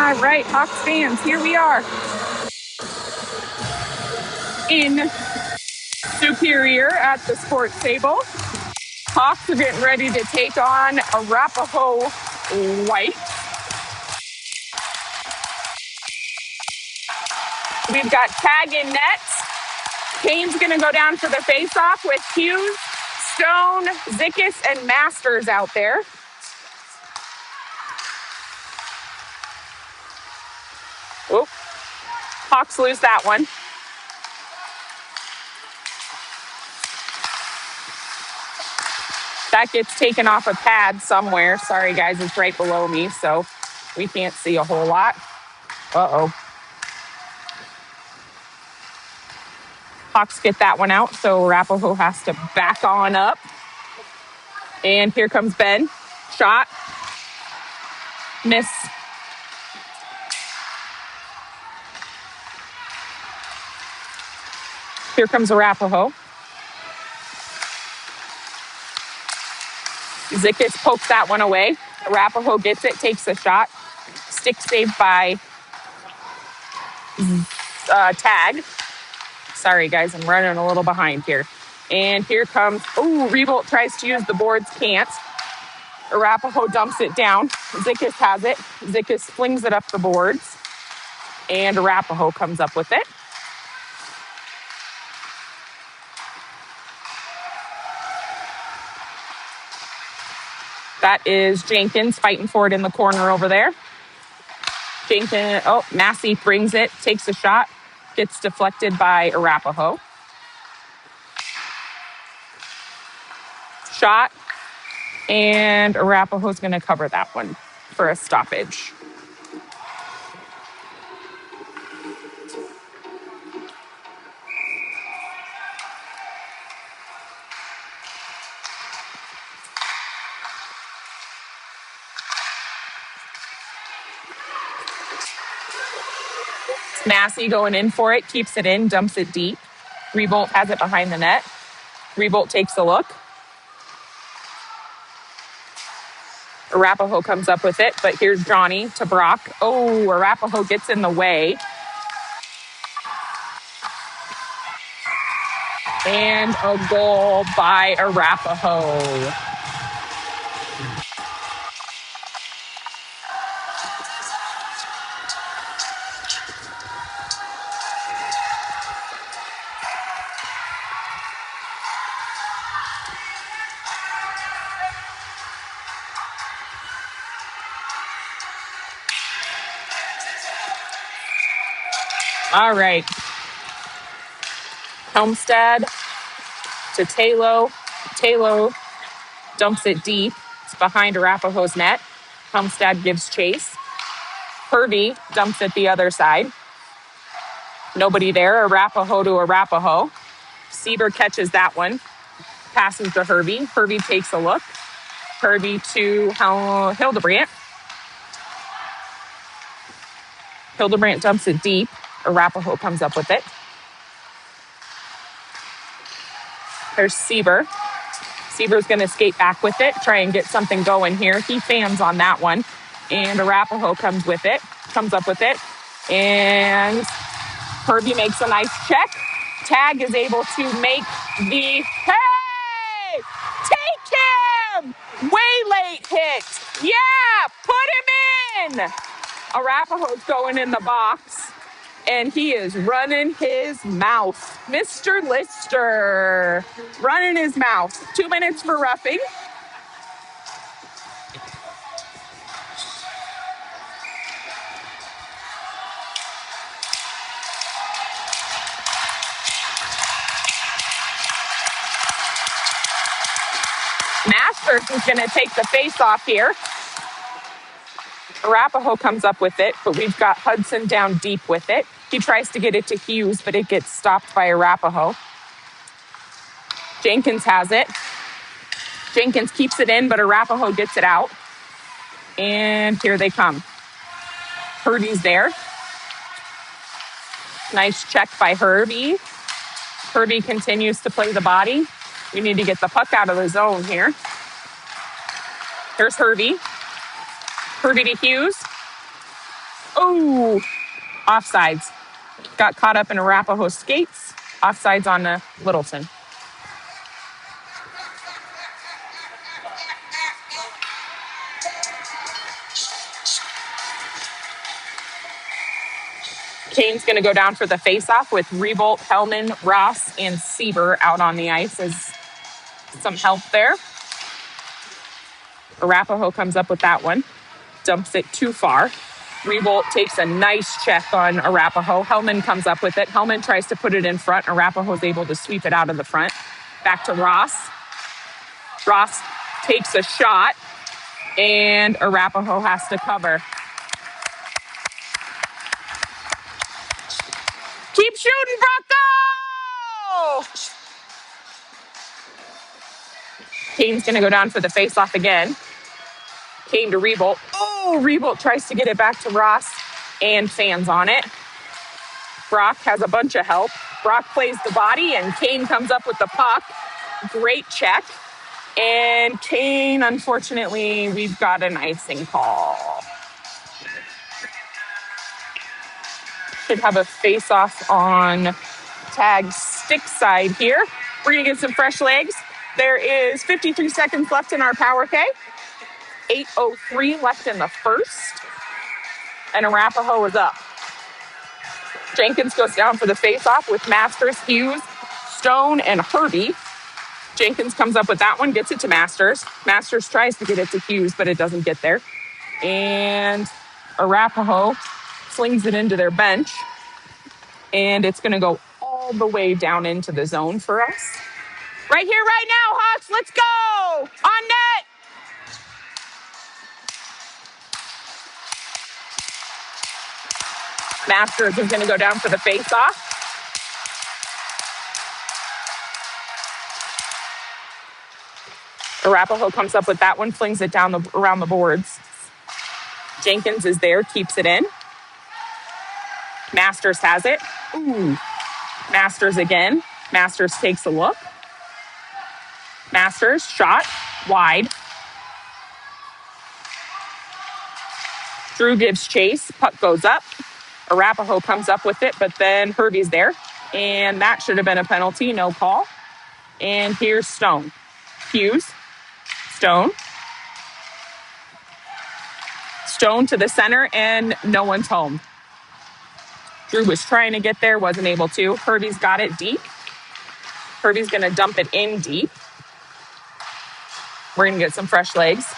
All right, Hawks fans, here we are in Superior at the sports table. Hawks are getting ready to take on Arapahoe White. We've got tag in net. Kane's going to go down for the face-off with Hughes, Stone, Zickus, and Masters out there. Oh, Hawks lose that one. That gets taken off a pad somewhere. Sorry, guys, it's right below me, so we can't see a whole lot. Uh-oh. Hawks get that one out, so Arapahoe has to back on up. And here comes Ben. Shot. Miss. Here comes Arapahoe. Zickus pokes that one away. Arapahoe gets it, takes the shot. Stick saved by Tag. Sorry, guys, I'm running a little behind here. And here comes, Revolt tries to use the boards, can't. Arapahoe dumps it down. Zickus has it. Zickus flings it up the boards. And Arapahoe comes up with it. That is Jenkins fighting for it in the corner over there. Jenkins, Massey brings it, takes a shot, gets deflected by Arapahoe. Shot, and Arapahoe's going to cover that one for a stoppage. Massey going in for it, keeps it in, dumps it deep. Revolt has it behind the net. Revolt takes a look. Arapahoe comes up with it, but here's Johnny to Brock. Arapahoe gets in the way. And a goal by Arapahoe. All right. Helmstad to Talo. Talo dumps it deep. It's behind Arapahoe's net. Helmstad gives chase. Hervey dumps it the other side. Nobody there. Arapahoe to Arapahoe. Sieber catches that one. Passes to Hervey. Hervey takes a look. Hervey to Hildebrandt. Hildebrandt dumps it deep. Arapahoe comes up with it. There's Sieber. Sieber's going to skate back with it, try and get something going here. He fans on that one. And Arapahoe comes with it, comes up with it. And Hervey makes a nice check. Tag is able to make the, take him! Way late hit. Yeah, put him in. Arapahoe's going in the box. And he is running his mouth. Mr. Lister running his mouth. 2 minutes for roughing. Masters is going to take the face off here. Arapahoe comes up with it, but we've got Hudson down deep with it. He tries to get it to Hughes, but it gets stopped by Arapahoe. Jenkins has it. Jenkins keeps it in, but Arapahoe gets it out. And here they come. Hervey's there. Nice check by Hervey. Hervey continues to play the body. We need to get the puck out of the zone here. Here's Hervey. Hervey to Hughes. Oh, offsides. Got caught up in Arapahoe skates. Offsides on Littleton. Kane's going to go down for the face-off with Rebolt, Hellman, Ross, and Sieber out on the ice as some help there. Arapahoe comes up with that one. Dumps it too far. Rebolt takes a nice check on Arapahoe. Hellman comes up with it. Hellman tries to put it in front. Arapahoe's able to sweep it out of the front. Back to Ross. Ross takes a shot, and Arapahoe has to cover. Keep shooting, Brocco! Kane's going to go down for the face-off again. Kane to Rebolt. Oh, Rebolt tries to get it back to Ross, and fans on it. Brock has a bunch of help. Brock plays the body, and Kane comes up with the puck. Great check. And Kane, unfortunately, we've got an icing call. Should have a face-off on Tag's stick side here. We're going to get some fresh legs. There is 53 seconds left in our power play. 8:03 left in the first. And Arapahoe is up. Jenkins goes down for the face-off with Masters, Hughes, Stone, and Herbie. Jenkins comes up with that one, gets it to Masters. Masters tries to get it to Hughes, but it doesn't get there. And Arapahoe slings it into their bench. And it's going to go all the way down into the zone for us. Right here, right now, Hawks, let's go! On net! Masters is going to go down for the face-off. Arapahoe comes up with that one, flings it down around the boards. Jenkins is there, keeps it in. Masters has it. Ooh. Masters again. Masters takes a look. Masters, shot, wide. Drew gives chase. Puck goes up. Arapahoe comes up with it, but then Herbie's there. And that should have been a penalty. No call. And here's Stone. Hughes. Stone. Stone to the center, and no one's home. Drew was trying to get there, wasn't able to. Herbie's got it deep. Herbie's going to dump it in deep. We're going to get some fresh legs.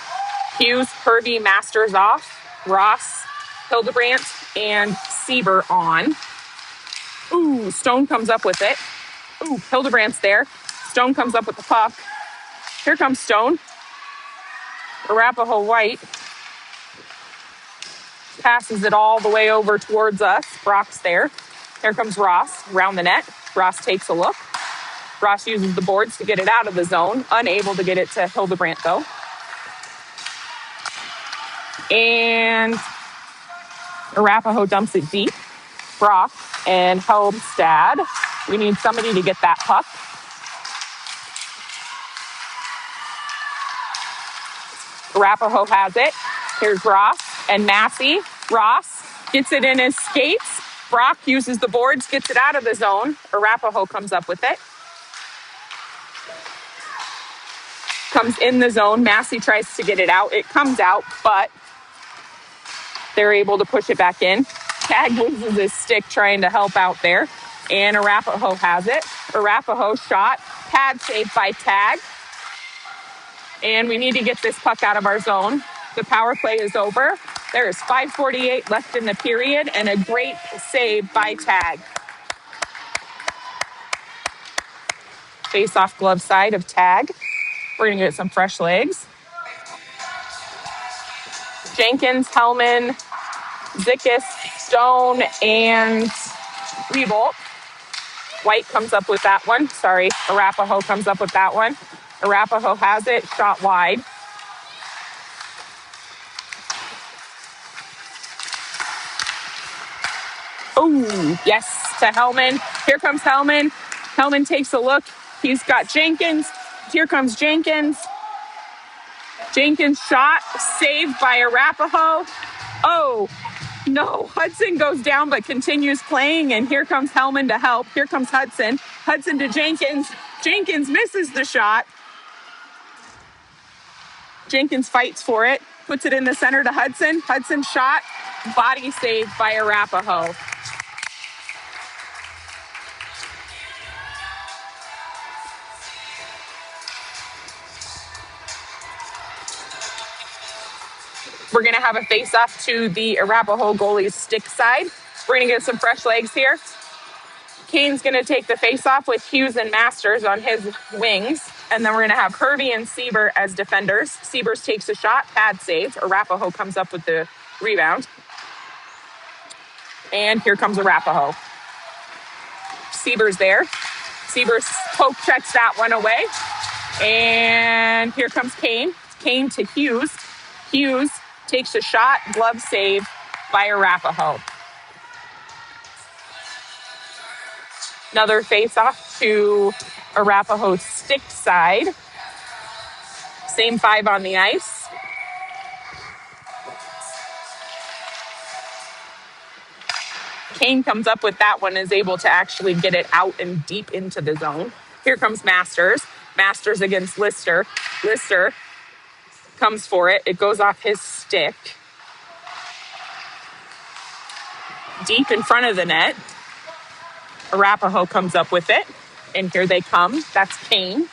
Hughes, Herbie, Masters off. Ross, Hildebrandt, and Sieber on. Ooh, Stone comes up with it. Ooh, Hildebrandt's there. Stone comes up with the puck. Here comes Stone. Arapahoe White passes it all the way over towards us. Brock's there. Here comes Ross around the net. Ross takes a look. Ross uses the boards to get it out of the zone. Unable to get it to Hildebrandt, though. And Arapahoe dumps it deep. Brock and Helmstad. We need somebody to get that puck. Arapahoe has it. Here's Ross and Massey. Ross gets it in his skates. Brock uses the boards, gets it out of the zone. Arapahoe comes up with it. Comes in the zone. Massey tries to get it out. It comes out, but they're able to push it back in. Tag loses his stick trying to help out there. And Arapahoe has it. Arapahoe shot. Pad saved by Tag. And we need to get this puck out of our zone. The power play is over. There is 5:48 left in the period and a great save by Tag. Face-off glove side of Tag. We're going to get some fresh legs. Jenkins, Hellman, Zickus, Stone, and Rebolt. White comes up with that one. Sorry, Arapahoe comes up with that one. Arapahoe has it, shot wide. Oh, yes, to Hellman. Here comes Hellman. Hellman takes a look. He's got Jenkins. Here comes Jenkins. Jenkins shot, saved by Arapahoe. Oh, No, Hudson goes down but continues playing, and here comes Hellman to help. Here comes Hudson. Hudson to Jenkins. Jenkins misses the shot. Jenkins fights for it, puts it in the center to Hudson. Hudson shot, body saved by Arapahoe. We're going to have a face-off to the Arapahoe goalie's stick side. We're going to get some fresh legs here. Kane's going to take the face-off with Hughes and Masters on his wings. And then we're going to have Hervey and Sieber as defenders. Siebers takes a shot, pad save. Arapahoe comes up with the rebound. And here comes Arapahoe. Siebers there. Siebers poke checks that one away. And here comes Kane. Kane to Hughes. Hughes takes a shot, glove save by Arapahoe. Another face-off to Arapahoe's stick side. Same 5 on the ice. Kane comes up with that one, is able to actually get it out and deep into the zone. Here comes Masters. Masters against Lister. Lister comes for it. It goes off his stick. Deep in front of the net. Arapahoe comes up with it. And here they come. That's Kane.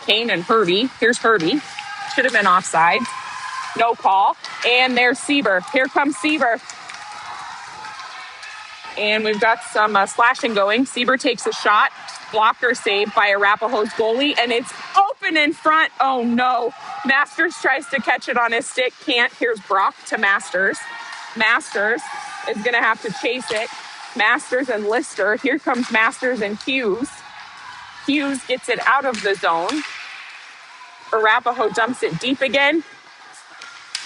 Kane and Hervey. Here's Hervey. Should have been offside. No call. And there's Sieber. Here comes Sieber. And we've got some slashing going. Sieber takes a shot. Blocker save by Arapahoe's goalie. And it's open in front. Oh, no. Masters tries to catch it on his stick. Can't. Here's Brock to Masters. Masters is going to have to chase it. Masters and Lister. Here comes Masters and Hughes. Hughes gets it out of the zone. Arapahoe dumps it deep again.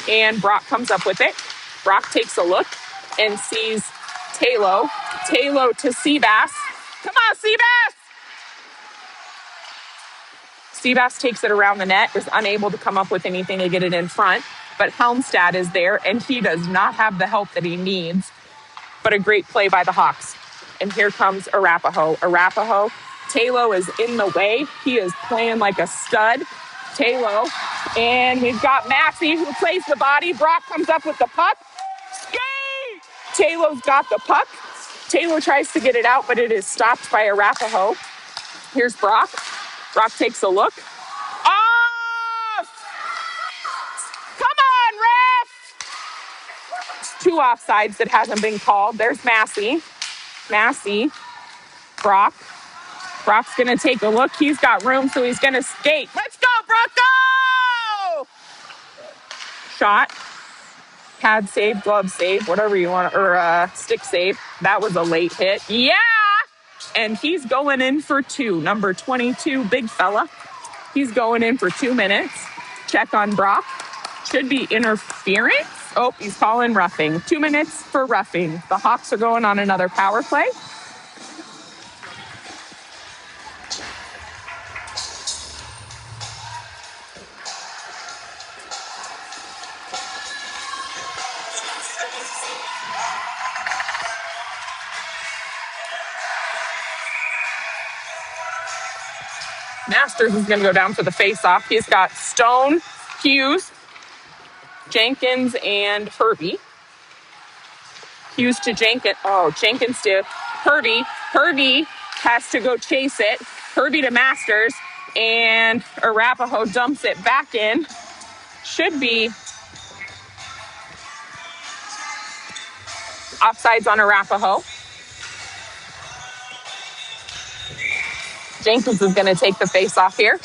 And Brock comes up with it. Brock takes a look and sees Taylo. Taylo to Seabass. Come on, Seabass! Seabass takes it around the net, is unable to come up with anything to get it in front. But Helmstad is there, and he does not have the help that he needs. But a great play by the Hawks. And here comes Arapahoe. Arapahoe. Taylo is in the way. He is playing like a stud. Taylo. And we've got Massey who plays the body. Brock comes up with the puck. Skate! Taylo's got the puck. Taylo tries to get it out, but it is stopped by Arapahoe. Here's Brock. Brock takes a look. Off! Come on, ref! It's 2 offsides that hasn't been called. There's Massey. Massey. Brock. Brock's going to take a look. He's got room, so he's going to skate. Let's go, Brock! Go! Shot. Pad save, glove save, whatever you want, or stick save. That was a late hit. Yeah! And he's going in for 2. Number 22, big fella. He's going in for 2 minutes. Check on Brock. Should be interference. Oh, he's calling roughing. 2 minutes for roughing. The Hawks are going on another power play. Masters is going to go down for the face-off. He's got Stone, Hughes, Jenkins, and Hervey. Hughes to Jenkins. Oh, Jenkins to Hervey. Hervey has to go chase it. Hervey to Masters. And Arapahoe dumps it back in. Should be offsides on Arapahoe. Jenkins is going to take the face-off here.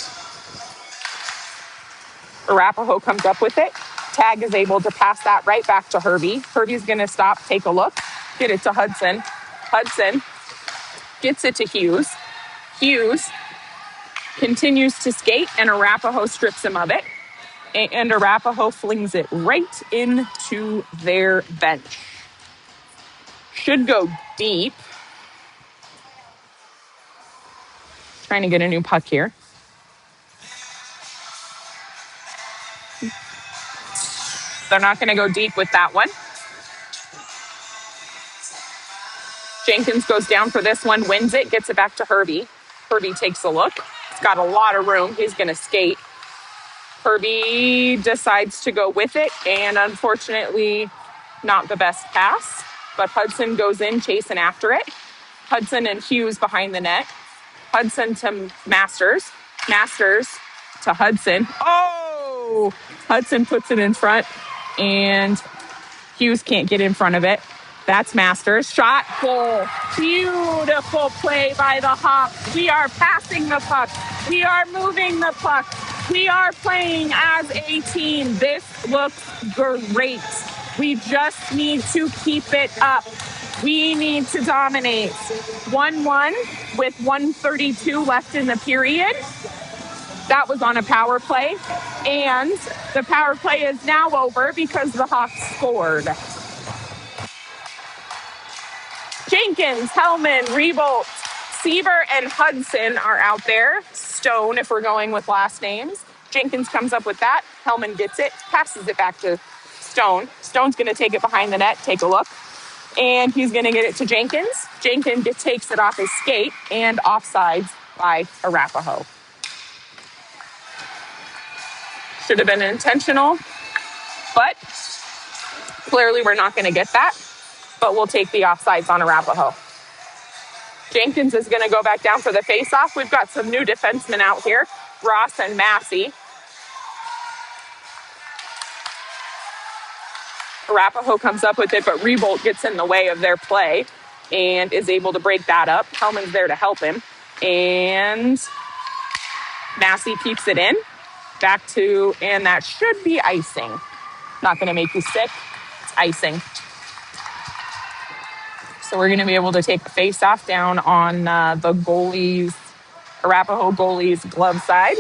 Arapahoe comes up with it. Tag is able to pass that right back to Hervey. Hervey's going to stop, take a look, get it to Hudson. Hudson gets it to Hughes. Hughes continues to skate, and Arapahoe strips him of it. And Arapahoe flings it right into their bench. Should go deep. Trying to get a new puck here. They're not going to go deep with that one. Jenkins goes down for this one, wins it, gets it back to Herbie. Herbie takes a look. He's got a lot of room. He's going to skate. Herbie decides to go with it, and unfortunately, not the best pass. But Hudson goes in chasing after it. Hudson and Hughes behind the net. Hudson to Masters. Masters to Hudson. Oh! Hudson puts it in front, and Hughes can't get in front of it. That's Masters. Shot, goal. Beautiful play by the Hawks. We are passing the puck. We are moving the puck. We are playing as a team. This looks great. We just need to keep it up. We need to dominate. 1-1 with 1:32 left in the period. That was on a power play. And the power play is now over because the Hawks scored. Jenkins, Hellman, Rebolt, Seaver, and Hudson are out there. Stone, if we're going with last names. Jenkins comes up with that. Hellman gets it, passes it back to Stone. Stone's going to take it behind the net, take a look. And he's going to get it to Jenkins. Jenkins takes it off his skate and offsides by Arapahoe. Should have been intentional, but clearly we're not going to get that. But we'll take the offsides on Arapahoe. Jenkins is going to go back down for the faceoff. We've got some new defensemen out here, Ross and Massey. Arapahoe comes up with it, but Rebolt gets in the way of their play and is able to break that up. Hellman's there to help him. And Massey keeps it in. Back to, and that should be icing. Not going to make you sick. It's icing. So we're going to be able to take the face-off down on the goalie's, Arapahoe goalie's glove side.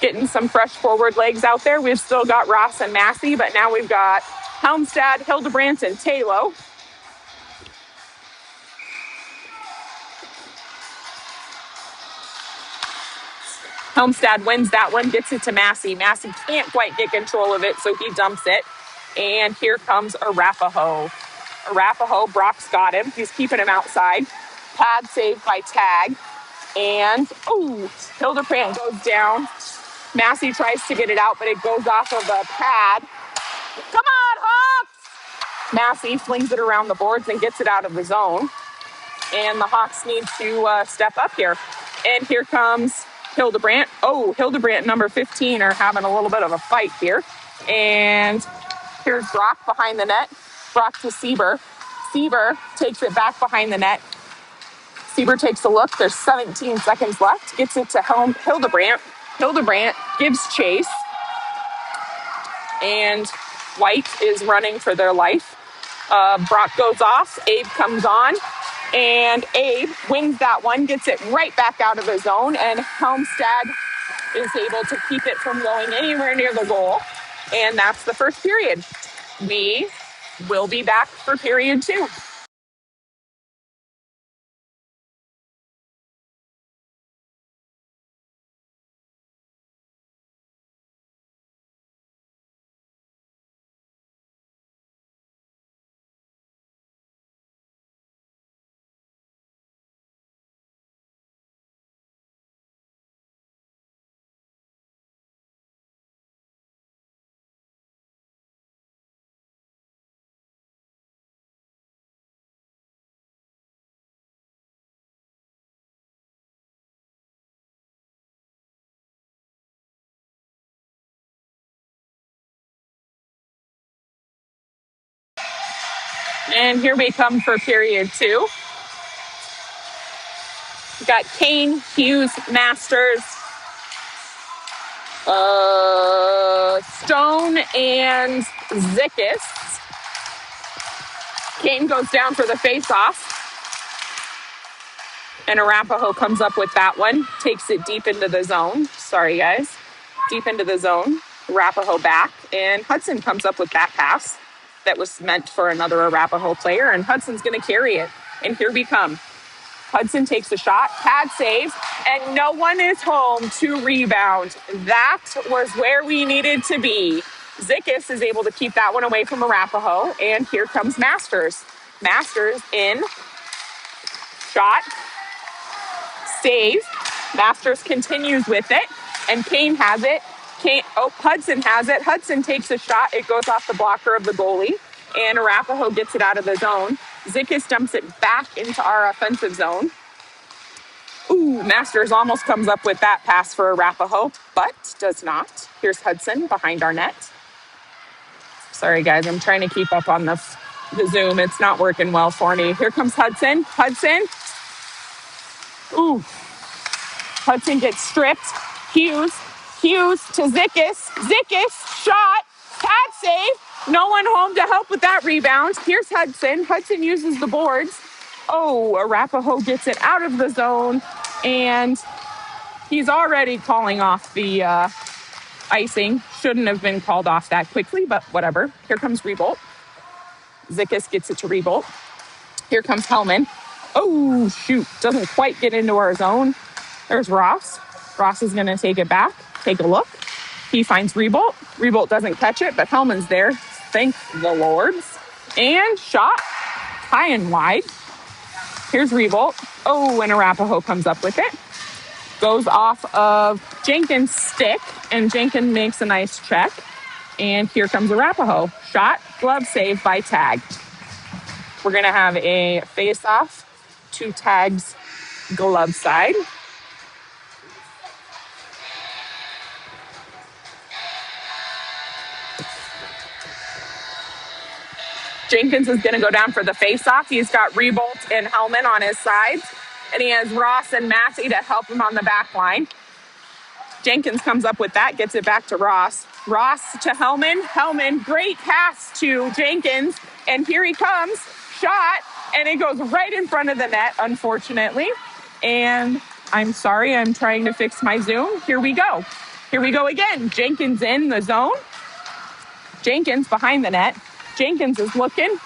Getting some fresh forward legs out there. We've still got Ross and Massey, but now we've got Helmstad, Hildebrandt, and Tayloe. Helmstad wins that one, gets it to Massey. Massey can't quite get control of it, so he dumps it. And here comes Arapahoe. Arapahoe, Brock's got him. He's keeping him outside. Pad saved by Tag. And, Hildebrandt goes down. Massey tries to get it out, but it goes off of a pad. Come on, Hawks! Massey flings it around the boards and gets it out of the zone. And the Hawks need to step up here. And here comes Hildebrandt. Hildebrandt, number 15, are having a little bit of a fight here. And here's Brock behind the net. Brock to Seaver. Seaver takes it back behind the net. Seaver takes a look. There's 17 seconds left. Gets it to Hildebrandt. Hildebrandt gives chase. And White is running for their life. Brock goes off. Abe comes on. And Abe wins that one, gets it right back out of the zone, and Helmstad is able to keep it from going anywhere near the goal. And that's the first period. We will be back for period 2. And here we come for period 2. We've got Kane, Hughes, Masters, Stone, and Zickis. Kane goes down for the face-off. And Arapahoe comes up with that one, takes it deep into the zone. Sorry, guys. Deep into the zone. Arapahoe back. And Hudson comes up with that pass that was meant for another Arapahoe player. And Hudson's going to carry it. And here we come. Hudson takes a shot, pad save, and no one is home to rebound. That was where we needed to be. Zickis is able to keep that one away from Arapahoe. And here comes Masters. Masters in, shot, save. Masters continues with it, and Kane has it. Hudson has it. Hudson takes a shot. It goes off the blocker of the goalie, and Arapahoe gets it out of the zone. Zickis dumps it back into our offensive zone. Ooh, Masters almost comes up with that pass for Arapahoe, but does not. Here's Hudson behind our net. Sorry, guys, I'm trying to keep up on the Zoom. It's not working well for me. Here comes Hudson. Hudson. Ooh. Hudson gets stripped. Hughes to Zickis. Zickis, shot, pad save. No one home to help with that rebound. Here's Hudson. Hudson uses the boards. Oh, Arapahoe gets it out of the zone, and he's already calling off the icing. Shouldn't have been called off that quickly, but whatever. Here comes Rebolt. Zickis gets it to Rebolt. Here comes Hellman. Oh, shoot. Doesn't quite get into our zone. There's Ross. Ross is going to take it back. Take a look. He finds Rebolt. Rebolt doesn't catch it, but Hellman's there. Thank the Lords. And shot. High and wide. Here's Rebolt. Oh, and Arapahoe comes up with it. Goes off of Jenkins' stick, and Jenkins makes a nice check. And here comes Arapahoe. Shot, glove save by Tag. We're going to have a face-off to Tag's glove side. Jenkins is going to go down for the face-off. He's got Rebolt and Hellman on his sides, and he has Ross and Massey to help him on the back line. Jenkins comes up with that, gets it back to Ross. Ross to Hellman. Hellman, great pass to Jenkins, and here he comes. Shot, and it goes right in front of the net, unfortunately. And I'm sorry, I'm trying to fix my Zoom. Here we go. Here we go again. Jenkins in the zone. Jenkins behind the net. Jenkins is looking,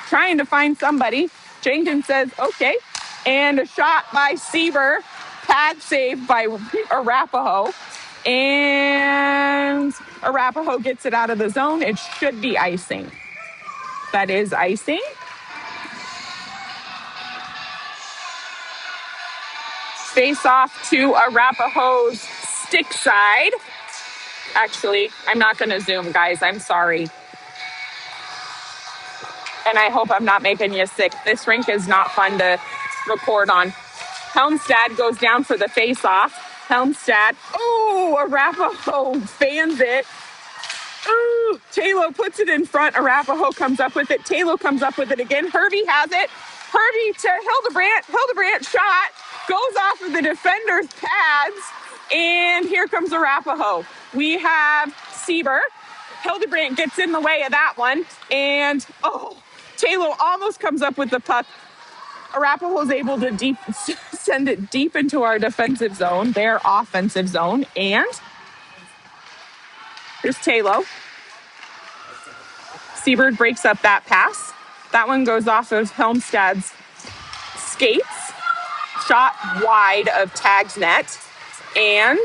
trying to find somebody. Jenkins says, okay. And a shot by Sieber. Pad save by Arapahoe. And Arapahoe gets it out of the zone. It should be icing. That is icing. Face off to Arapahoe's stick side. Actually, I'm not going to zoom, guys. I'm sorry. And I hope I'm not making you sick. This rink is not fun to record on. Helmstad goes down for the face-off. Helmstad. Oh, Arapahoe fans it. Ooh, Taylor puts it in front. Arapahoe comes up with it. Taylor comes up with it again. Herbie has it. Herbie to Hildebrandt. Hildebrandt shot. Goes off of the defender's pads. And here comes Arapahoe. We have Sieber. Hildebrandt gets in the way of that one. And, Taylor almost comes up with the puck. Arapahoe is able to send it deep into our defensive zone, their offensive zone. And here's Taylor. Seabird breaks up that pass. That one goes off of Helmstad's skates. Shot wide of Tag's net. And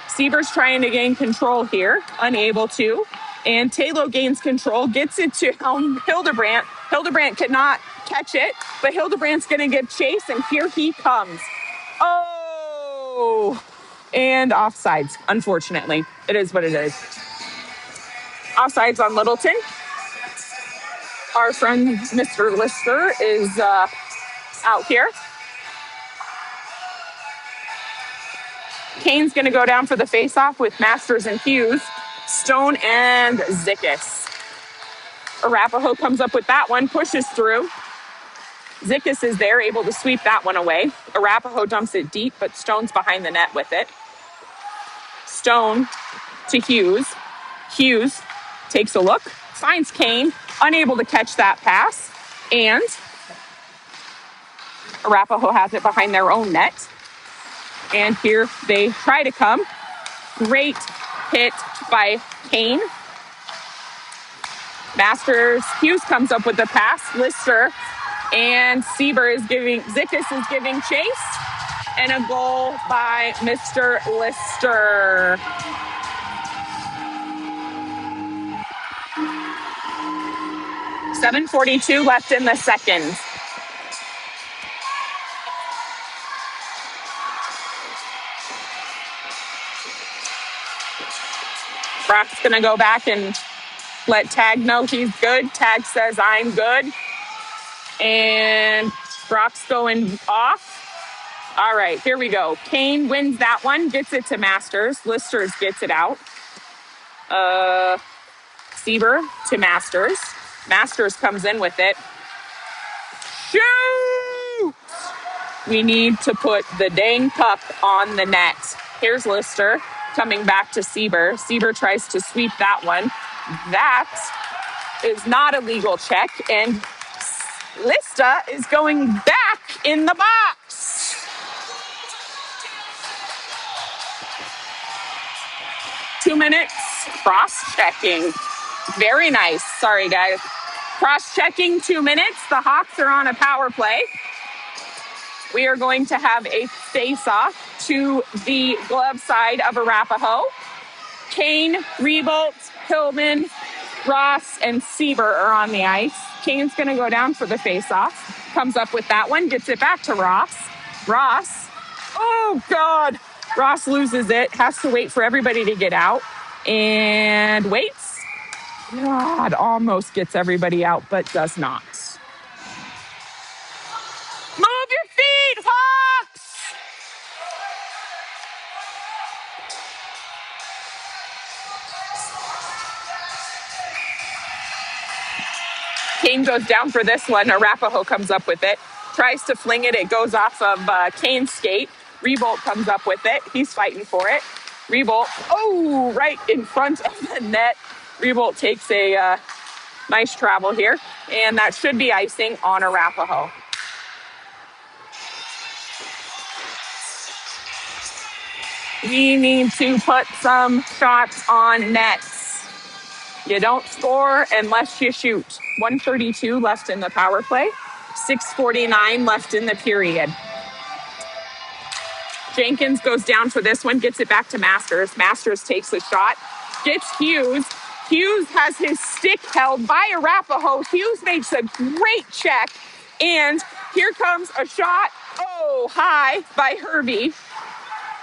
Seabird's trying to gain control here. Unable to. And Taylor gains control, gets it to Hildebrandt. Hildebrandt cannot catch it, but Hildebrandt's going to give chase, and here he comes. Oh! And offsides, unfortunately. It is what it is. Offsides on Littleton. Our friend Mr. Lister is out here. Kane's going to go down for the face-off with Masters and Hughes, Stone and Zickis. Arapahoe comes up with that one, pushes through. Zickis is there, able to sweep that one away. Arapahoe dumps it deep, but Stone's behind the net with it. Stone to Hughes. Hughes takes a look, finds Kane, unable to catch that pass, and Arapahoe has it behind their own net. And here they try to come. Great hit by Kane. Masters, Hughes comes up with the pass. Lister and Zickis is giving chase. And a goal by Mr. Lister. 7:42 left in the second. Brock's going to go back and let Tag know he's good. Tag says, I'm good. And Brock's going off. All right, here we go. Kane wins that one, gets it to Masters. Listers gets it out. Sieber to Masters. Masters comes in with it. Shoot! We need to put the dang puck on the net. Here's Lister coming back to Sieber. Sieber tries to sweep that one. That is not a legal check, and Lista is going back in the box. Two minutes. Cross-checking. Very nice. Sorry, guys. Cross-checking 2 minutes. The Hawks are on a power play. We are going to have a face-off to the glove side of Arapahoe. Kane, Rebolt, Hillman, Ross, and Sieber are on the ice. Kane's going to go down for the face-off. Comes up with that one, gets it back to Ross. Ross, oh, God. Ross loses it, has to wait for everybody to get out, and waits. God, almost gets everybody out, but does not. Move your feet, Hawks! Kane goes down for this one. Arapahoe comes up with it. Tries to fling it. It goes off of Kane's skate. Rebolt comes up with it. He's fighting for it. Rebolt, oh, right in front of the net. Rebolt takes a nice travel here. And that should be icing on Arapahoe. We need to put some shots on nets. You don't score unless you shoot. 1:32 left in the power play. 6:49 left in the period. Jenkins goes down for this one, gets it back to Masters. Masters takes a shot, gets Hughes. Hughes has his stick held by Arapahoe. Hughes makes a great check, and here comes a shot. Oh, high by Herbie.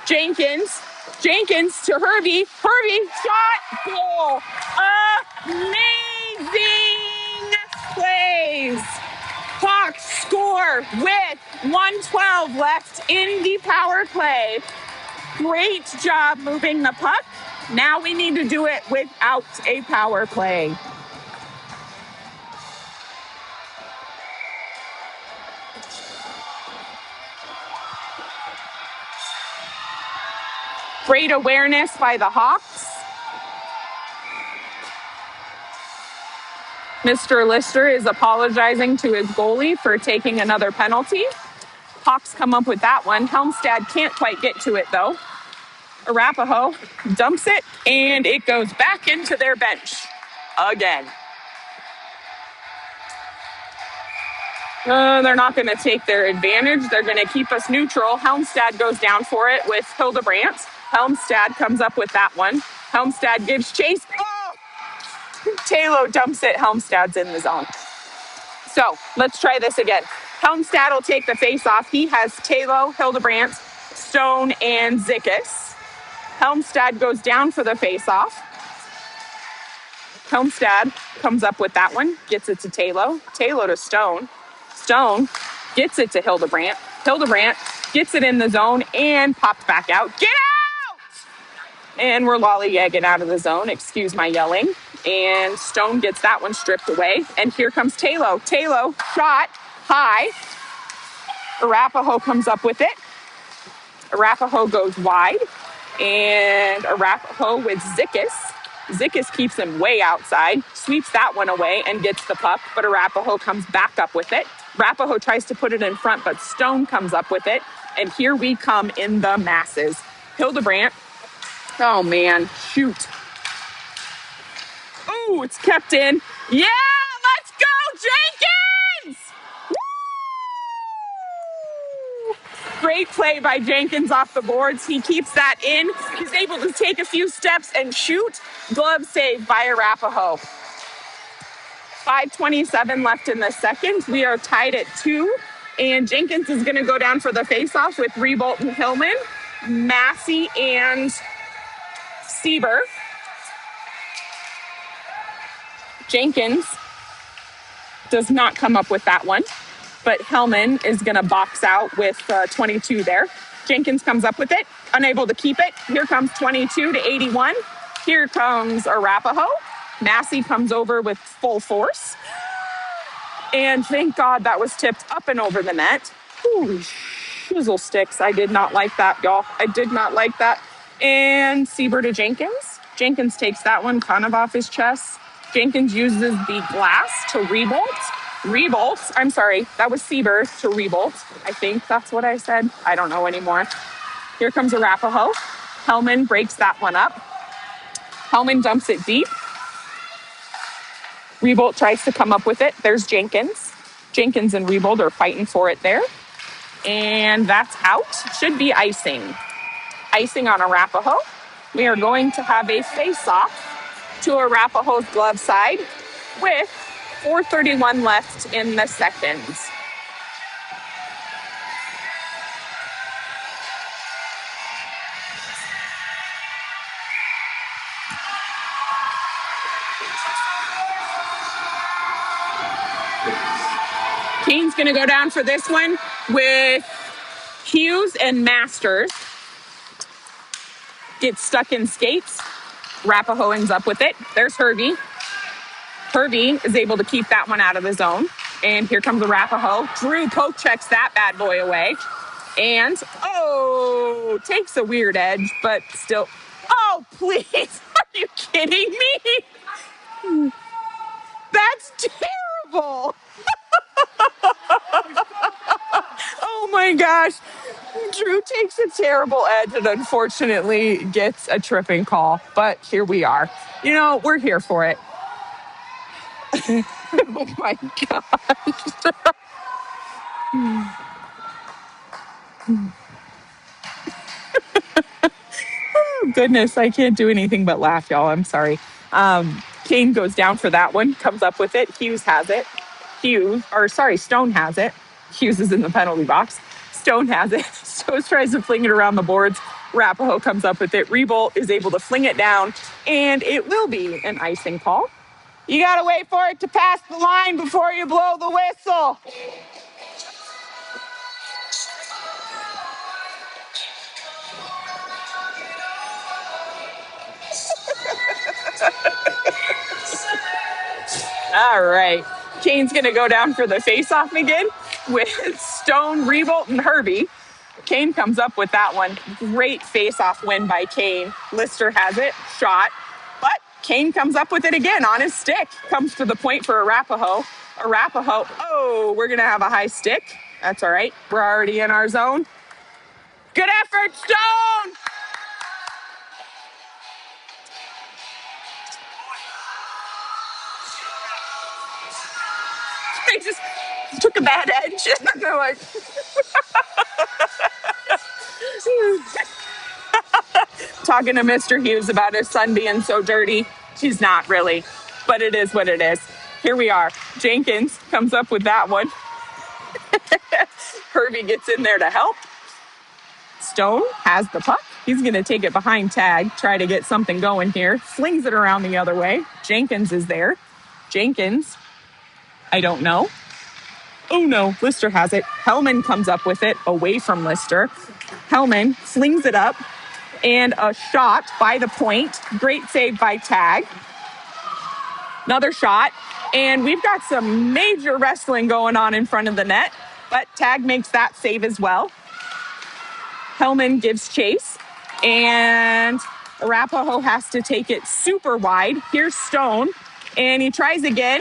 Jenkins to Herbie. Herbie, shot, goal. Amazing plays. Hawks score with 1:12 left in the power play. Great job moving the puck. Now we need to do it without a power play. Great awareness by the Hawks. Mr. Lister is apologizing to his goalie for taking another penalty. Hawks come up with that one. Helmstad can't quite get to it, though. Arapahoe dumps it, and it goes back into their bench again. They're not going to take their advantage. They're going to keep us neutral. Helmstad goes down for it with Hildebrandt. Helmstad comes up with that one. Helmstad gives chase. Oh! Taylor dumps it. Helmstad's in the zone. So let's try this again. Helmstad will take the face-off. He has Taylor, Hildebrandt, Stone, and Zickus. Helmstad goes down for the face-off. Helmstad comes up with that one, gets it to Taylor. Taylor to Stone. Stone gets it to Hildebrandt. Hildebrandt gets it in the zone and popped back out. Get out! And we're lollygagging out of the zone. Excuse my yelling. And Stone gets that one stripped away. And here comes Taylor. Taylor, shot, high. Arapahoe comes up with it. Arapahoe goes wide. And Arapahoe with Zickus. Zickus keeps him way outside, sweeps that one away and gets the puck, but Arapahoe comes back up with it. Arapahoe tries to put it in front, but Stone comes up with it. And here we come in the masses. Hildebrandt. Oh, man. Shoot. Oh, it's kept in. Yeah, let's go, Jenkins! Woo! Great play by Jenkins off the boards. He keeps that in. He's able to take a few steps and shoot. Glove save by Arapahoe. 5:27 left in the second. We are tied at 2. And Jenkins is going to go down for the faceoff with Rebolt and Hillman, Massey and Sieber. Jenkins does not come up with that one, but Hellman is going to box out with 22 there. Jenkins comes up with it, unable to keep it. Here comes 22 to 81. Here comes Arapahoe. Massey comes over with full force. And thank God that was tipped up and over the net. Holy shizzle sticks. I did not like that, y'all. I did not like that. And Sieber to Jenkins. Jenkins takes that one kind of off his chest. Jenkins uses the glass to Rebolt. I'm sorry, that was Sieber to Rebolt. I think that's what I said. I don't know anymore. Here comes Arapahoe. Hellman breaks that one up. Hellman dumps it deep. Rebolt tries to come up with it. There's Jenkins. Jenkins and Rebolt are fighting for it there. And that's out. Should be icing. Icing on Arapahoe. We are going to have a face-off to Arapahoe's glove side with 4:31 left in the second. Kane's going to go down for this one with Hughes and Masters. Gets stuck in skates. Arapahoe ends up with it. There's Hervey. Hervey is able to keep that one out of the zone. And here comes Arapahoe. Drew poke checks that bad boy away. And, takes a weird edge, but still. Oh, please. Are you kidding me? That's terrible. Oh my gosh. Drew takes a terrible edge and unfortunately gets a tripping call. But here we are. You know, we're here for it. Oh my gosh. Oh, goodness, I can't do anything but laugh, y'all. I'm sorry. Kane goes down for that one, comes up with it. Hughes has it. Stone has it. Hughes is in the penalty box. Stone has it. Stone tries to fling it around the boards. Arapahoe comes up with it. Rebolt is able to fling it down, and it will be an icing call. You got to wait for it to pass the line before you blow the whistle. All right. Kane's going to go down for the face-off again with Stone, Rebolt, and Herbie. Kane comes up with that one. Great face-off win by Kane. Lister has it, shot. But Kane comes up with it again on his stick. Comes to the point for Arapahoe. Arapahoe, we're going to have a high stick. That's all right. We're already in our zone. Good effort, Stone! They just took a bad edge and they're like... Talking to Mr. Hughes about his son being so dirty. He's not really, but it is what it is. Here we are. Jenkins comes up with that one. Hervey gets in there to help. Stone has the puck. He's going to take it behind tag, try to get something going here. Flings it around the other way. Jenkins is there. Jenkins, I don't know. Oh no, Lister has it. Hellman comes up with it away from Lister. Hellman flings it up. And a shot by the point. Great save by Tag. Another shot. And we've got some major wrestling going on in front of the net. But Tag makes that save as well. Hellman gives chase. And Arapahoe has to take it super wide. Here's Stone. And he tries again.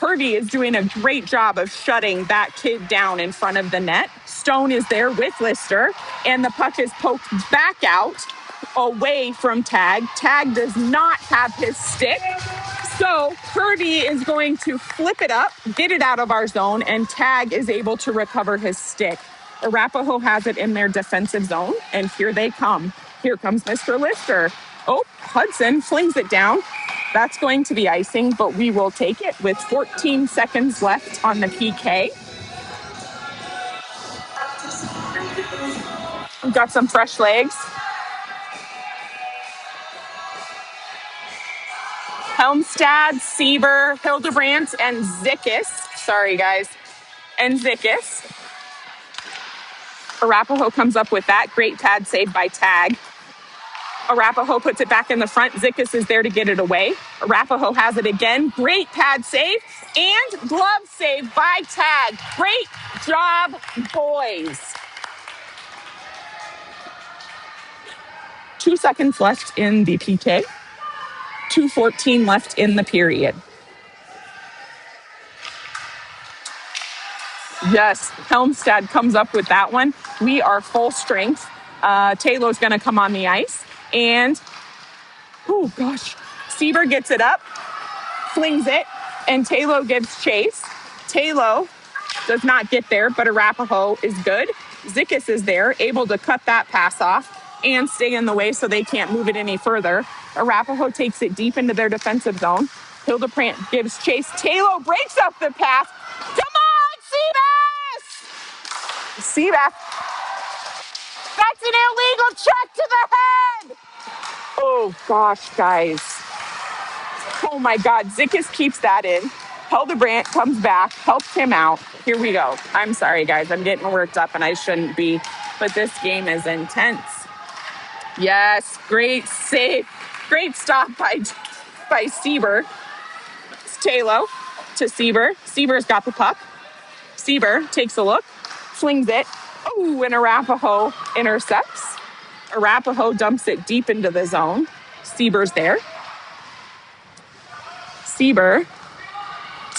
Hervey is doing a great job of shutting that kid down in front of the net. Stone is there with Lister, and the puck is poked back out away from Tag. Tag does not have his stick, so Hervey is going to flip it up, get it out of our zone, and Tag is able to recover his stick. Arapahoe has it in their defensive zone, and here they come. Here comes Mr. Lister. Oh, Hudson flings it down. That's going to be icing, but we will take it with 14 seconds left on the PK. We've got some fresh legs. Helmstad, Sieber, Hildebrandt, and Zickus. Sorry, guys. And Zickus. Arapaho comes up with that. Great pad save by Tag. Arapaho puts it back in the front. Zickus is there to get it away. Arapaho has it again. Great pad save and glove save by Tag. Great job, boys. 2 seconds left in the PK. 2:14 left in the period. Yes, Helmstad comes up with that one. We are full strength. Taylor's going to come on the ice. And, oh gosh, Sieber gets it up, flings it, and Taylor gives chase. Taylor does not get there, but Arapaho is good. Zickus is there, able to cut that pass off and stay in the way so they can't move it any further. Arapaho takes it deep into their defensive zone. Hildebrandt gives chase. Taylor breaks up the pass. Come on, Seabass! Seabass. That's an illegal check to the head! Oh, gosh, guys. Oh, my God. Zickus keeps that in. Hildebrandt comes back, helps him out. Here we go. I'm sorry, guys. I'm getting worked up, and I shouldn't be. But this game is intense. Yes, great save. Great stop by Sieber. It's Taylor to Sieber. Sieber's got the puck. Sieber takes a look, flings it. Oh, and Arapaho intercepts. Arapaho dumps it deep into the zone. Sieber's there. Sieber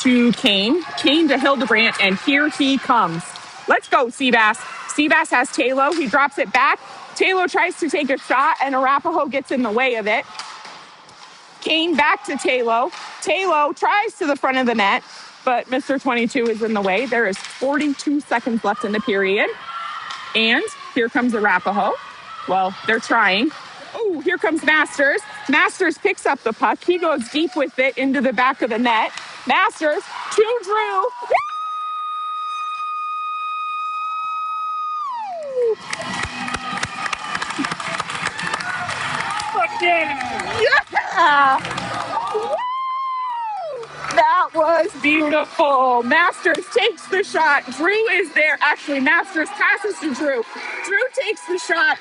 to Kane. Kane to Hildebrandt, and here he comes. Let's go, Seabass. Seabass has Taylor. He drops it back. Taylor tries to take a shot, and Arapaho gets in the way of it. Kane back to Taylor. Taylor tries to the front of the net, but Mr. 22 is in the way. There is 42 seconds left in the period. And here comes Arapaho. Well, they're trying. Oh, here comes Masters. Masters picks up the puck. He goes deep with it into the back of the net. Masters to Drew. Yeah! That was beautiful. Masters takes the shot. Drew is there. Actually, Masters passes to Drew. Drew takes the shot,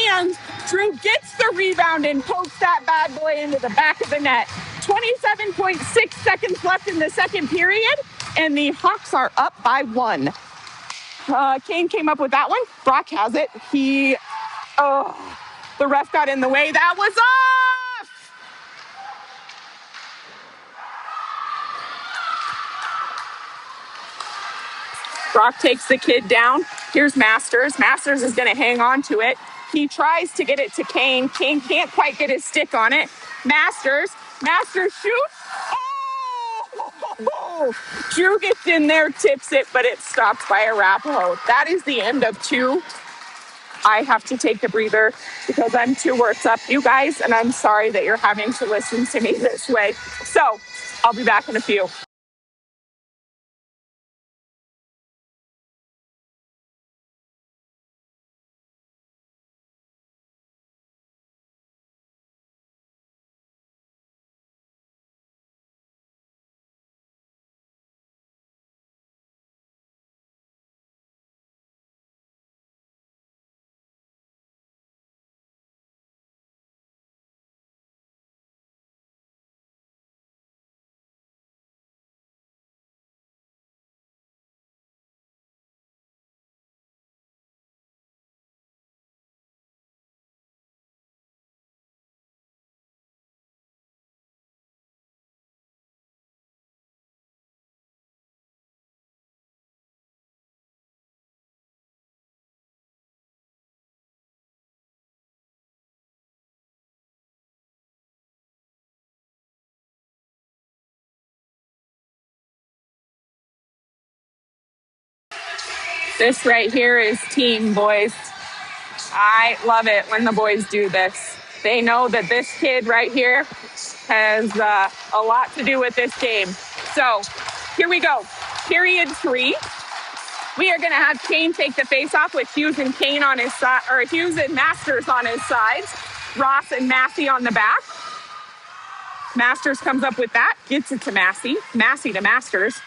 and Drew gets the rebound and pokes that bad boy into the back of the net. 27.6 seconds left in the second period, and the Hawks are up by 1. Kane came up with that one. Brock has it. The ref got in the way. That was off! Brock takes the kid down. Here's Masters. Masters is going to hang on to it. He tries to get it to Kane. Kane can't quite get his stick on it. Masters shoots. Oh! Drew gets in there, tips it, but it's stopped by Arapaho. That is the end of 2. I have to take a breather because I'm too worked up, you guys, and I'm sorry that you're having to listen to me this way. So I'll be back in a few. This right here is team, boys. I love it when the boys do this. They know that this kid right here has a lot to do with this game. So here we go. Period 3. We are going to have Kane take the face off with Hughes and Kane on his side, or Hughes and Masters on his sides. Ross and Massey on the back. Masters comes up with that, gets it to Massey. Massey to Masters.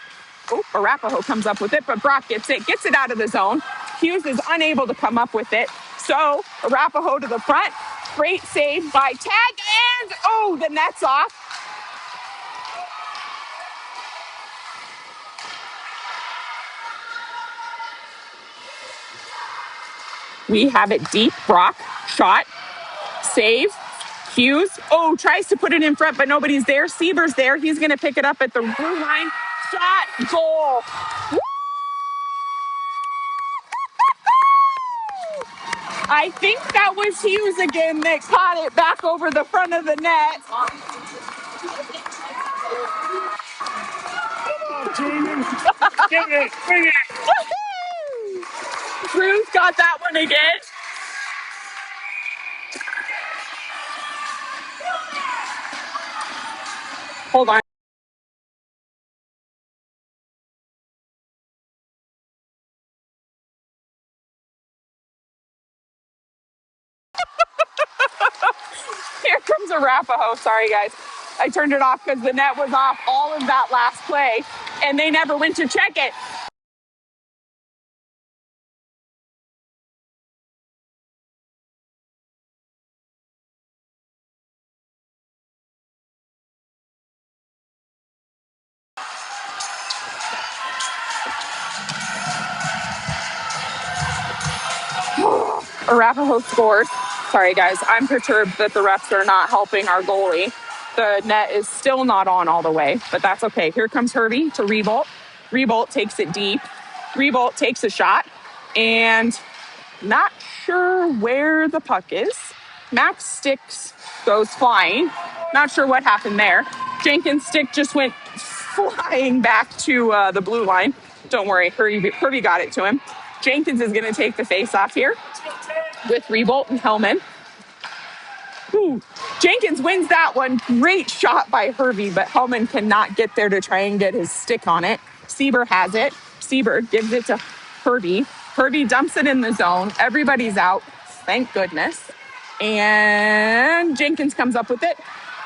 Oh, Arapaho comes up with it, but Brock gets it out of the zone. Hughes is unable to come up with it. So Arapaho to the front. Great save by Tag, and oh, the net's off. We have it deep. Brock, shot, save. Hughes, oh, tries to put it in front, but nobody's there. Sieber's there. He's going to pick it up at the blue line. Shot, goal. Woo! I think that was Hughes again that caught it back over the front of the net. Give it, bring it. Cruz got that one again. Hold on. Here comes Arapaho. Sorry, guys. I turned it off because the net was off all of that last play, and they never went to check it. Arapaho scores. Sorry, guys. I'm perturbed that the refs are not helping our goalie. The net is still not on all the way, but that's okay. Here comes Hervey to Rebolt. Rebolt takes it deep. Rebolt takes a shot, and not sure where the puck is. Max Sticks goes flying. Not sure what happened there. Jenkins' stick just went flying back to the blue line. Don't worry, Hervey got it to him. Jenkins is going to take the face off here with Rebolt and Hellman. Ooh. Jenkins wins that one. Great shot by Hervey, but Hellman cannot get there to try and get his stick on it. Sieber has it. Sieber gives it to Hervey. Hervey dumps it in the zone. Everybody's out. Thank goodness. And Jenkins comes up with it.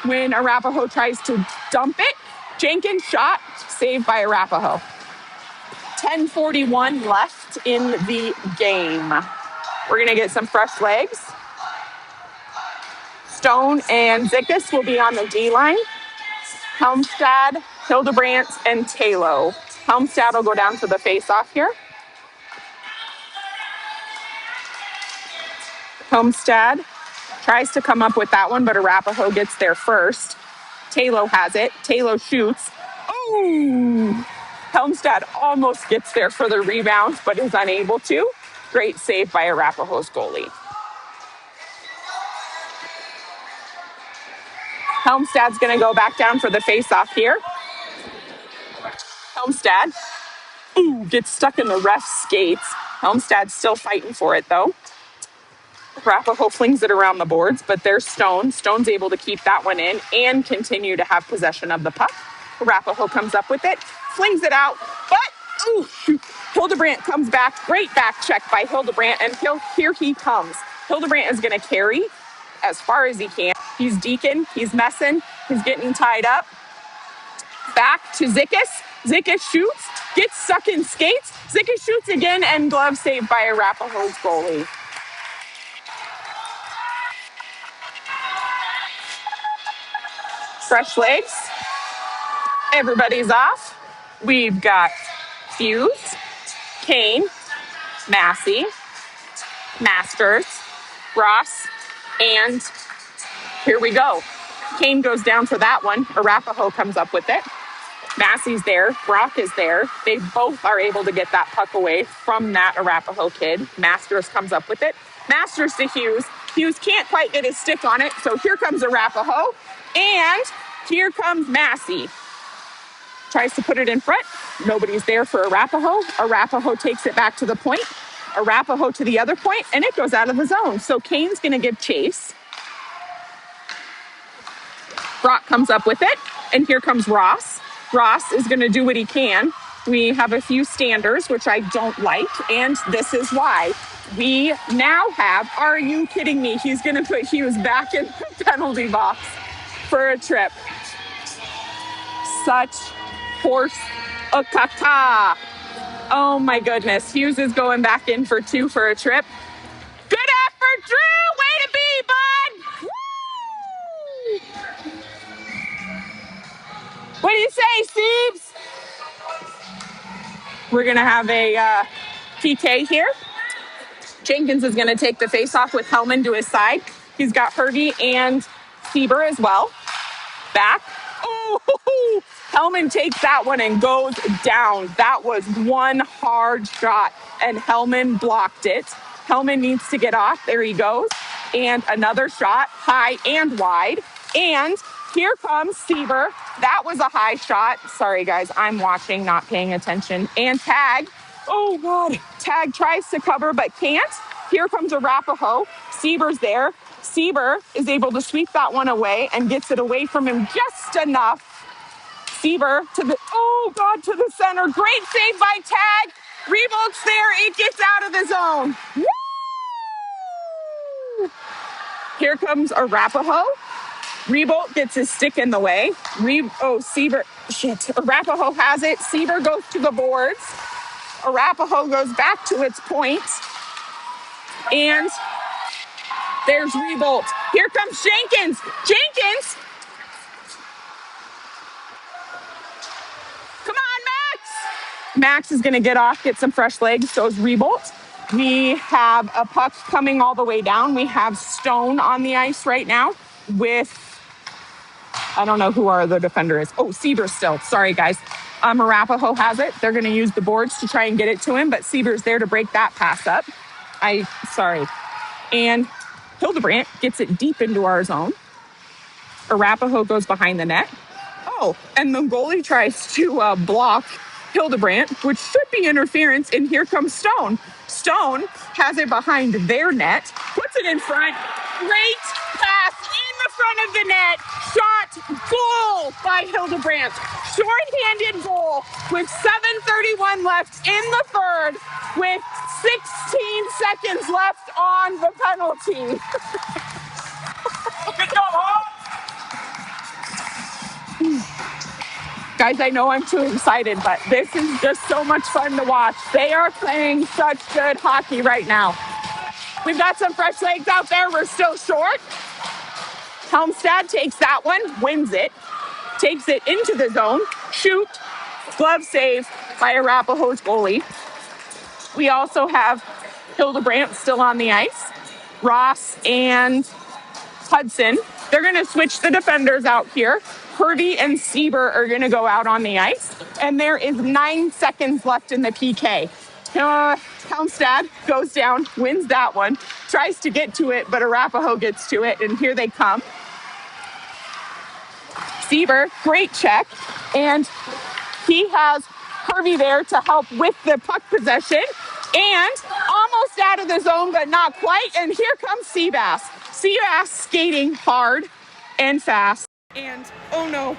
When Arapaho tries to dump it, Jenkins shot, saved by Arapaho. 10:41 left in the game. We're going to get some fresh legs. Stone and Zickus will be on the D line. Helmstad, Hildebrandt, and Tayloe. Helmstad will go down for the face-off here. Helmstad tries to come up with that one, but Arapaho gets there first. Tayloe has it. Tayloe shoots. Oh! Helmstad almost gets there for the rebound, but is unable to. Great save by Arapaho's goalie. Helmstad's going to go back down for the face-off here. Helmstad, gets stuck in the ref's skates. Helmstad's still fighting for it, though. Arapaho flings it around the boards, but there's Stone. Stone's able to keep that one in and continue to have possession of the puck. Arapaho comes up with it, flings it out, but Hildebrandt comes back. Great back check by Hildebrandt, and here he comes. Hildebrandt is going to carry as far as he can. He's Deacon. He's messing. He's getting tied up. Back to Zickus. Zickus shoots. Gets stuck in skates. Zickus shoots again, and glove saved by Arapaho's goalie. Fresh legs. Everybody's off. We've got Hughes, Kane, Massey, Masters, Ross, and here we go. Kane goes down for that one. Arapaho comes up with it. Massey's there. Brock is there. They both are able to get that puck away from that Arapaho kid. Masters comes up with it. Masters to Hughes. Hughes can't quite get his stick on it, so here comes Arapaho. And here comes Massey. Tries to put it in front. Nobody's there for Arapaho. Arapaho takes it back to the point. Arapaho to the other point, and it goes out of the zone. So Kane's going to give chase. Brock comes up with it, and here comes Ross. Ross is going to do what he can. We have a few standers, which I don't like, and this is why. We now have, are you kidding me? He's going to put Hughes back in the penalty box for a trip. Such horse a caca. Oh my goodness. Hughes is going back in for 2 for a trip. Good effort, Drew. Way to be, bud. Woo! What do you say, Steves? We're going to have a PK here. Jenkins is going to take the face off with Hellman to his side. He's got Hervey and Sieber as well. Back. Oh, Hellman takes that one and goes down. That was one hard shot, and Hellman blocked it. Hellman needs to get off. There he goes. And another shot, high and wide. And here comes Sieber. That was a high shot. Sorry, guys, I'm watching, not paying attention. And tag. Oh, God. Tag tries to cover but can't. Here comes Arapaho. Sieber's there. Sieber is able to sweep that one away and gets it away from him just enough. Sieber to the, oh God, to the center. Great save by Tag. Revolt's there. It gets out of the zone. Woo! Here comes Arapaho. Revolt gets his stick in the way. Sieber, shit. Arapaho has it. Sieber goes to the boards. Arapaho goes back to its point. And there's Revolt. Here comes Jenkins. Jenkins. Come on, Max. Max is going to get off, get some fresh legs. So is Revolt. We have a puck coming all the way down. We have Stone on the ice right now with, I don't know who our other defender is. Oh, Sieber still. Sorry, guys. Arapaho has it. They're going to use the boards to try and get it to him, but Sieber's there to break that pass up. Sorry. And Hildebrandt gets it deep into our zone. Arapaho goes behind the net. Oh, and the goalie tries to block Hildebrandt, which should be interference, and here comes Stone. Stone has it behind their net, puts it in front. Great pass in the front of the net. Shot, goal by Hildebrandt. Short-handed goal with 7:31 left in the third with 16 seconds left on the penalty. Good job, Hall. Guys, I know I'm too excited, but this is just so much fun to watch. They are playing such good hockey right now. We've got some fresh legs out there. We're still short. Helmstad takes that one, wins it, takes it into the zone, shoot, glove save by Arapaho's goalie. We also have Hildebrandt still on the ice. Ross and Hudson. They're going to switch the defenders out here. Hervey and Sieber are going to go out on the ice. And there is 9 seconds left in the PK. Helmstad goes down, wins that one, tries to get to it, but Arapaho gets to it, and here they come. Sieber, great check, and he has Hervey there to help with the puck possession, and almost out of the zone, but not quite, and here comes Seabass. Seabass skating hard and fast, and oh no.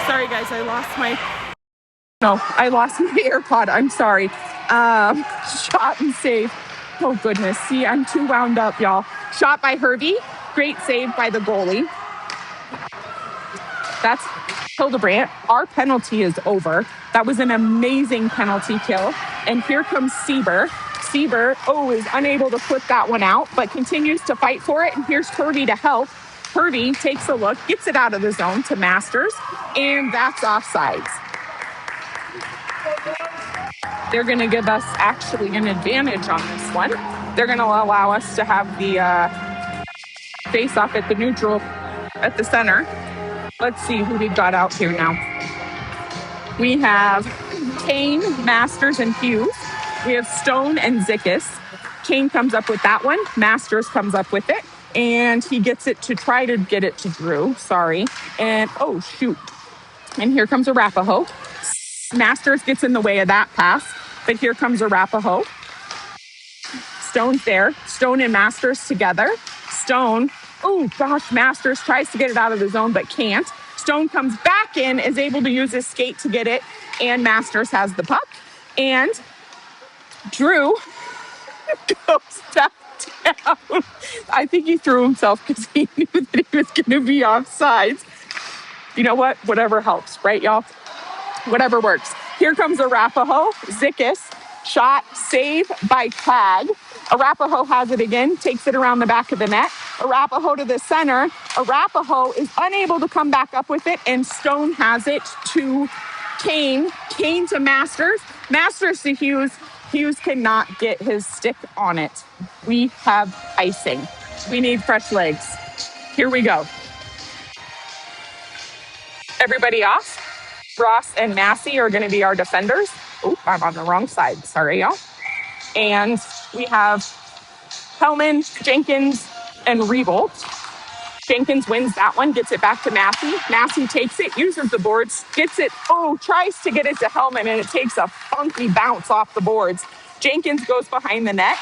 Sorry guys, I lost my AirPod. I'm sorry. Shot and save. Oh goodness. See, I'm too wound up, y'all. Shot by Hervey. Great save by the goalie. That's Hildebrandt. Our penalty is over. That was an amazing penalty kill. And here comes Sieber. Sieber, is unable to put that one out, but continues to fight for it. And here's Hervey to help. Hervey takes a look, gets it out of the zone to Masters, and that's offsides. They're going to give us actually an advantage on this one. They're going to allow us to have the face-off at the neutral, at the center. Let's see who we've got out here now. We have Kane, Masters, and Hughes. We have Stone and Zickus. Kane comes up with that one. Masters comes up with it. And he gets it to try to get it to Drew. Sorry. And, oh, shoot. And here comes Arapaho. Masters gets in the way of that pass. But here comes Arapaho. Stone's there. Stone and Masters together. Stone Oh gosh, Masters tries to get it out of the zone but can't. Stone comes back in, is able to use his skate to get it, and Masters has the puck. And Drew goes back down. I think he threw himself because he knew that he was going to be offsides. You know what? Whatever helps, right, y'all? Whatever works. Here comes Arapaho. Zickis. Shot, save by Tag. Arapaho has it again, takes it around the back of the net. Arapaho to the center. Arapaho is unable to come back up with it, and Stone has it to Kane. Kane to Masters. Masters to Hughes. Hughes cannot get his stick on it. We have icing. We need fresh legs. Here we go. Everybody off. Ross and Massey are going to be our defenders. Oh, I'm on the wrong side. Sorry, y'all. And we have Hellman, Jenkins, and Revolt. Jenkins wins that one, gets it back to Massey. Massey takes it, uses the boards, gets it, tries to get it to Hellman, and it takes a funky bounce off the boards. Jenkins goes behind the net.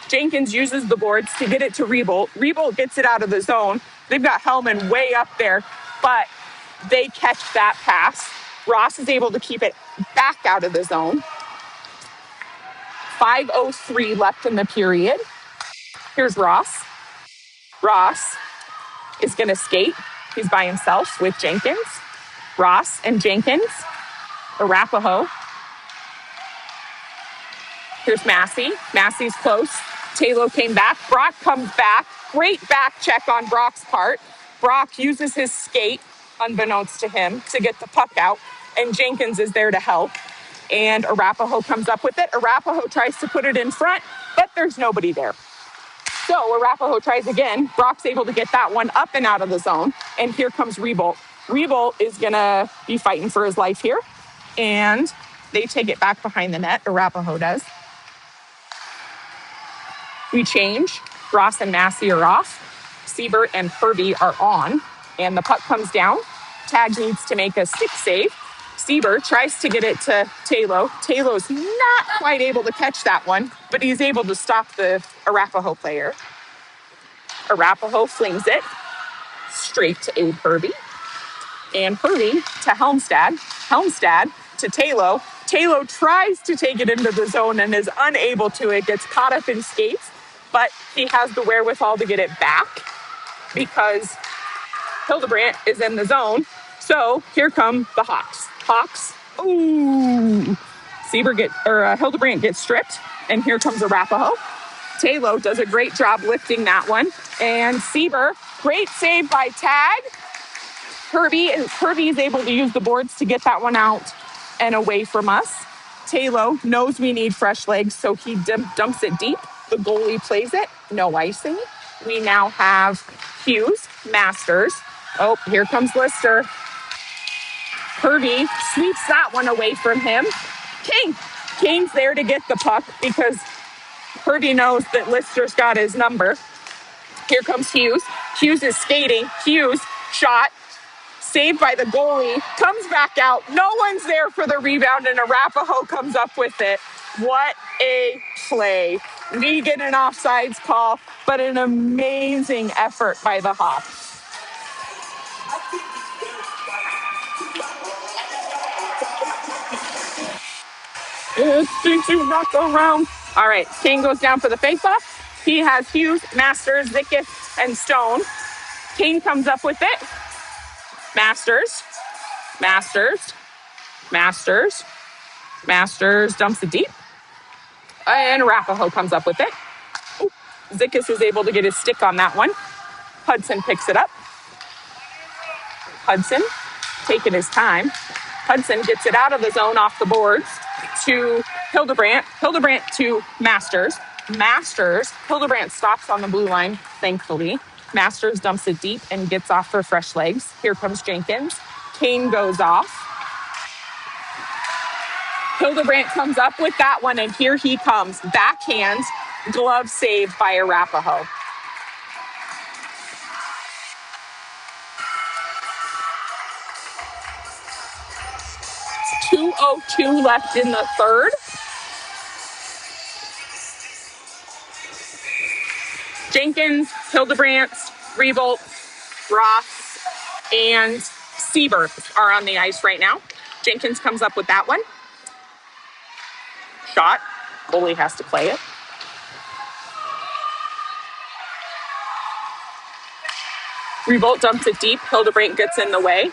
Jenkins uses the boards to get it to Revolt. Revolt gets it out of the zone. They've got Hellman way up there, but they catch that pass. Ross is able to keep it back out of the zone. 5:03 left in the period. Here's Ross. Ross is going to skate. He's by himself with Jenkins. Ross and Jenkins. Arapaho. Here's Massey. Massey's close. Taylor came back. Brock comes back. Great back check on Brock's part. Brock uses his skate, unbeknownst to him, to get the puck out. And Jenkins is there to help. And Arapaho comes up with it. Arapaho tries to put it in front, but there's nobody there. So Arapaho tries again. Brock's able to get that one up and out of the zone. And here comes Revolt. Revolt is going to be fighting for his life here. And they take it back behind the net. Arapaho does. We change. Ross and Massey are off. Siebert and Hervey are on. And the puck comes down. Tag needs to make a stick save. Siebert tries to get it to Taylor. Taylor's not quite able to catch that one, but he's able to stop the Arapaho player. Arapaho flings it straight to Abe Hervey. And Hervey to Helmstad. Helmstad to Taylor. Taylor tries to take it into the zone and is unable to. It gets caught up in skates, but he has the wherewithal to get it back because Hildebrandt is in the zone. So here come the Hawks. Hawks. Ooh. Hildebrandt gets stripped, and here comes Arapaho. Taylor does a great job lifting that one. And Sieber, great save by Tag. Herbie is able to use the boards to get that one out and away from us. Taylor knows we need fresh legs, so he dumps it deep. The goalie plays it. No icing. We now have Hughes, Masters. Oh, here comes Lister. Herbie sweeps that one away from him. King's there to get the puck because Herbie knows that Lister's got his number. Here comes Hughes. Hughes is skating. Hughes shot. Saved by the goalie. Comes back out. No one's there for the rebound, and Arapaho comes up with it. What a play. We get an offsides call, but an amazing effort by the Hawks. It's rock around. All right, Kane goes down for the faceoff. He has Hughes, Masters, Zickis, and Stone. Kane comes up with it. Masters dumps it deep. And Arapaho comes up with it. Ooh, Zickis is able to get his stick on that one. Hudson picks it up. Hudson taking his time. Hudson gets it out of the zone off the boards to Hildebrandt. Hildebrandt to Masters. Hildebrandt stops on the blue line, thankfully. Masters dumps it deep and gets off for fresh legs. Here comes Jenkins. Kane goes off. Hildebrandt comes up with that one, and here he comes. Backhand, glove save by Arapaho. .202 left in the third. Jenkins, Hildebrandt, Rebolt, Ross, and Sieber are on the ice right now. Jenkins comes up with that one. Shot. Goalie has to play it. Rebolt dumps it deep. Hildebrandt gets in the way.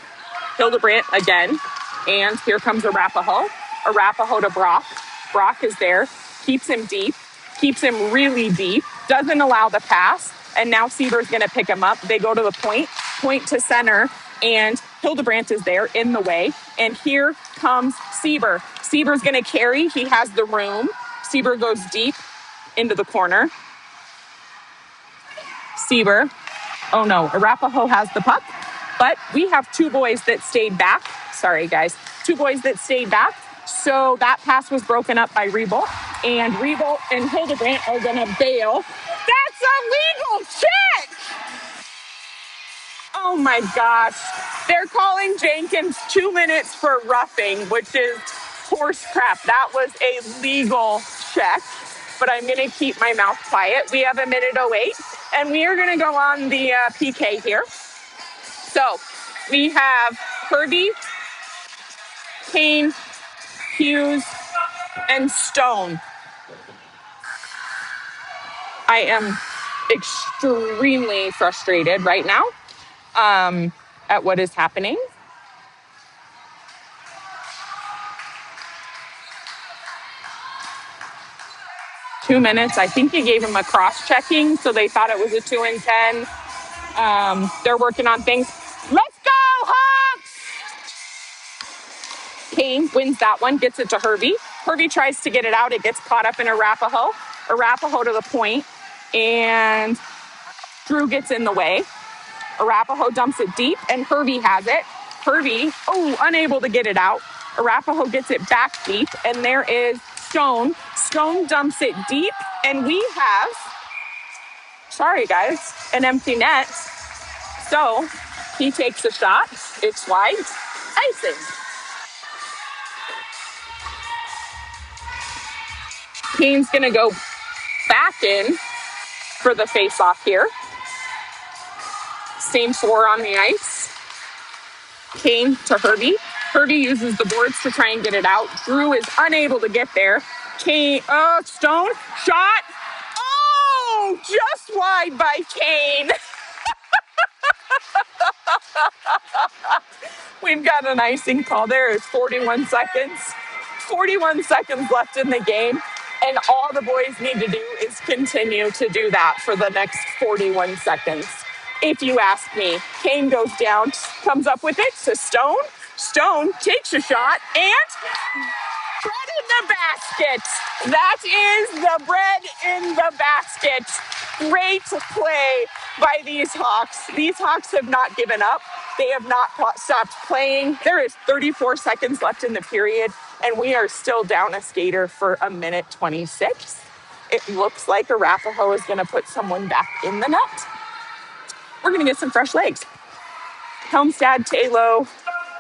Hildebrandt again. And here comes Arapaho. Arapaho to Brock. Brock is there. Keeps him deep. Keeps him really deep. Doesn't allow the pass. And now Sieber's going to pick him up. They go to the point. Point to center. And Hildebrandt is there in the way. And here comes Sieber. Sieber's going to carry. He has the room. Sieber goes deep into the corner. Sieber. Oh no, Arapaho has the puck. But we have two boys that stayed back. Sorry, guys. Two boys that stayed back. So that pass was broken up by Rebolt. And Rebolt and Hildebrandt are going to bail. That's a legal check! Oh my gosh. They're calling Jenkins 2 minutes for roughing, which is horse crap. That was a legal check. But I'm going to keep my mouth quiet. We have a minute 08, and we are going to go on the PK here. So we have Kirby, Kane, Hughes, and Stone. I am extremely frustrated right now at what is happening. Two minutes. I think he gave him a cross-checking, so they thought it was a 2 and 10. They're working on things. Let's go, Hawks! Kane wins that one, gets it to Hervey. Hervey tries to get it out. It gets caught up in Arapaho. Arapaho to the point, and Drew gets in the way. Arapaho dumps it deep, and Hervey has it. Hervey, unable to get it out. Arapaho gets it back deep, and there is Stone. Stone dumps it deep, and we have, sorry guys, an empty net. So he takes a shot. It's wide. Icing. Kane's going to go back in for the face-off here. Same four on the ice. Kane to Hervey. Hervey uses the boards to try and get it out. Drew is unable to get there. Kane, Stone, shot. Oh, just wide by Kane. We've got an icing call. There is 41 seconds. 41 seconds left in the game. And all the boys need to do is continue to do that for the next 41 seconds. If you ask me, Kane goes down, comes up with it to Stone. Stone takes a shot and bread in the basket. That is the bread in the basket. Great play by these Hawks. These Hawks have not given up. They have not stopped playing. There is 34 seconds left in the period, and we are still down a skater for a minute 26. It looks like Arapaho is going to put someone back in the net. We're going to get some fresh legs. Helmstad, Taylor,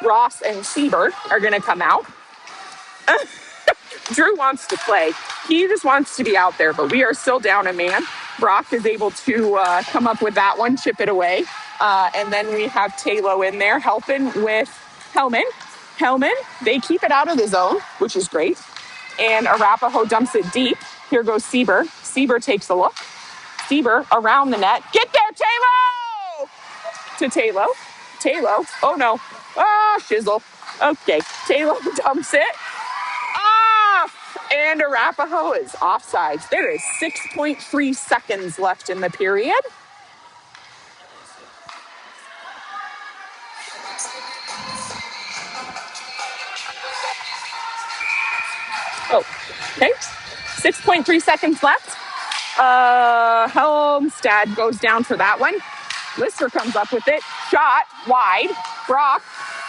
Ross, and Sieber are going to come out. Drew wants to play. He just wants to be out there, but we are still down a man. Brock is able to come up with that one, chip it away. And then we have Taylor in there helping with Hellman. Hellman, they keep it out of the zone, which is great. And Arapaho dumps it deep. Here goes Sieber. Sieber takes a look. Sieber around the net. Get there, Taylor! To Taylor. Taylor. Oh, no. Shizzle. Okay. Taylor dumps it. And Arapaho is offsides. There is 6.3 seconds left in the period. Okay. 6.3 seconds left. Helmstad goes down for that one. Lister comes up with it. Shot wide. Brock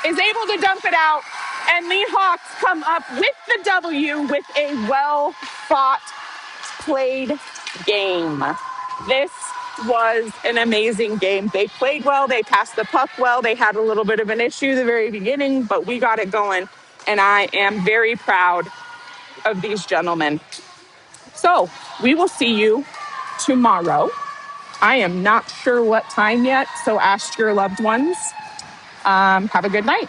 is able to dump it out. And the Hawks come up with the W with a well-fought, played game. This was an amazing game. They played well. They passed the puck well. They had a little bit of an issue at the very beginning, but we got it going. And I am very proud of these gentlemen. So we will see you tomorrow I am not sure what time yet, so ask your loved ones. Have a good night.